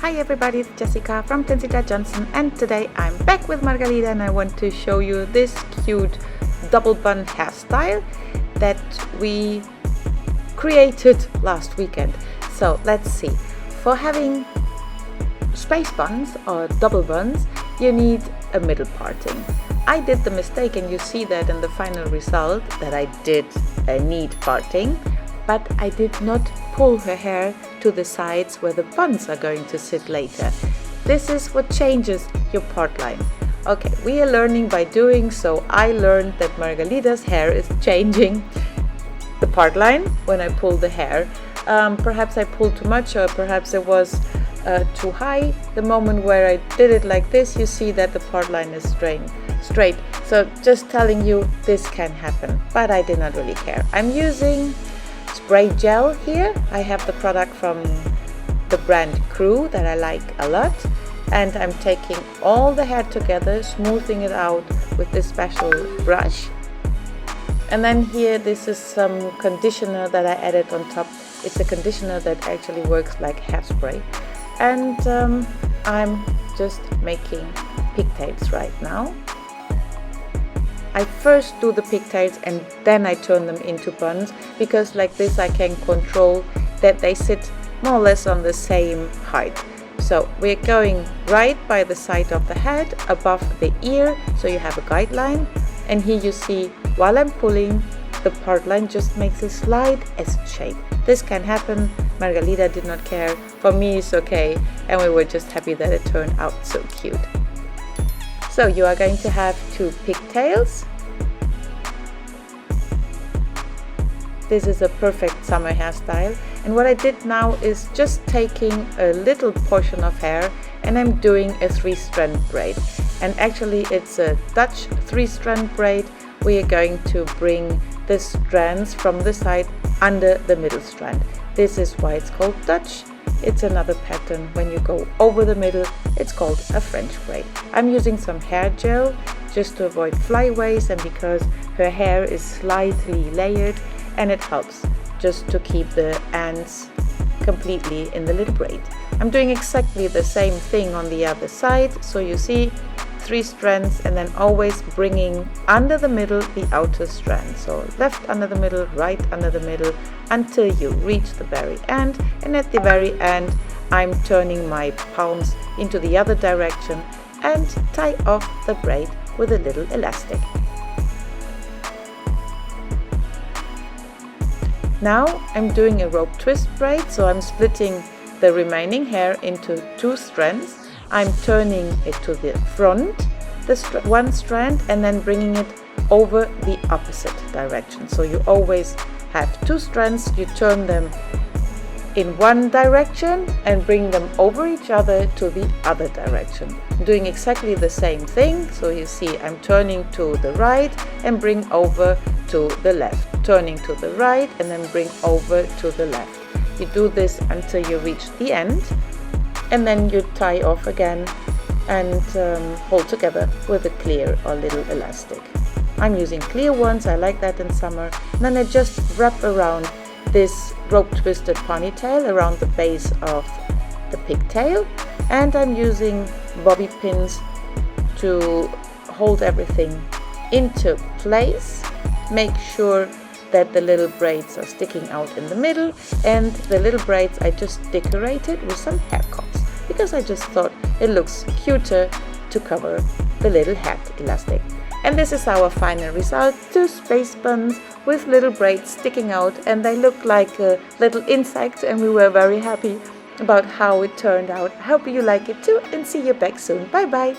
Hi everybody, it's Jessica from Tensita Johnson, and today I'm back with Margarita and I want to show you this cute double bun hairstyle that we created last weekend. So let's see. For having space buns or double buns, you need a middle parting. I did the mistake, and you see that in the final result, that I did a neat parting, but I did not pull her hair to the sides where the buns are going to sit later. This is what changes your part line. Okay, we are learning by doing, so I learned that Margarita's hair is changing the part line when I pull the hair. Perhaps I pulled too much, or perhaps it was too high. The moment where I did it like this, you see that the part line is straight. So just telling you, this can happen, but I did not really care. I'm using spray gel here. I have the product from the brand Crew that I like a lot, and I'm taking all the hair together, smoothing it out with this special brush. And then here, this is some conditioner that I added on top. It's a conditioner that actually works like hairspray, and I'm just making pigtails right now. I first do the pigtails and then I turn them into buns, because like this I can control that they sit more or less on the same height. So we're going right by the side of the head, above the ear, so you have a guideline. And here you see, while I'm pulling, the part line just makes a slight S shape. This can happen. Margarita did not care. For me it's okay, and we were just happy that it turned out so cute. So you are going to have two pigtails. This is a perfect summer hairstyle. And what I did now is just taking a little portion of hair and I'm doing a 3-strand braid. And actually it's a Dutch 3-strand braid. We are going to bring the strands from the side under the middle strand. This is why it's called Dutch. It's another pattern. When you go over the middle, it's called a French braid. I'm using some hair gel just to avoid flyaways, and because her hair is slightly layered, and it helps just to keep the ends completely in the little braid. I'm doing exactly the same thing on the other side. So you see 3 strands, and then always bringing under the middle the outer strand. So left under the middle, right under the middle, until you reach the very end. And at the very end, I'm turning my palms into the other direction and tie off the braid with a little elastic. Now I'm doing a rope twist braid, so I'm splitting the remaining hair into 2 strands. I'm turning it to the front, one strand, and then bringing it over the opposite direction. So you always have 2 strands, you turn them in one direction and bring them over each other to the other direction. I'm doing exactly the same thing. So you see, I'm turning to the right and bring over to the left, turning to the right and then bring over to the left. You do this until you reach the end, and then you tie off again and hold together with a clear or little elastic. I'm using clear ones, I like that in summer. And then I just wrap around this rope twisted ponytail around the base of the pigtail, and I'm using bobby pins to hold everything into place. Make sure that the little braids are sticking out in the middle, and the little braids I just decorated with some hair combs, because I just thought it looks cuter to cover the little hat elastic. And this is our final result: 2 space buns with little braids sticking out, and they look like little insects, and we were very happy about how it turned out. I hope you like it too, and see you back soon. Bye bye.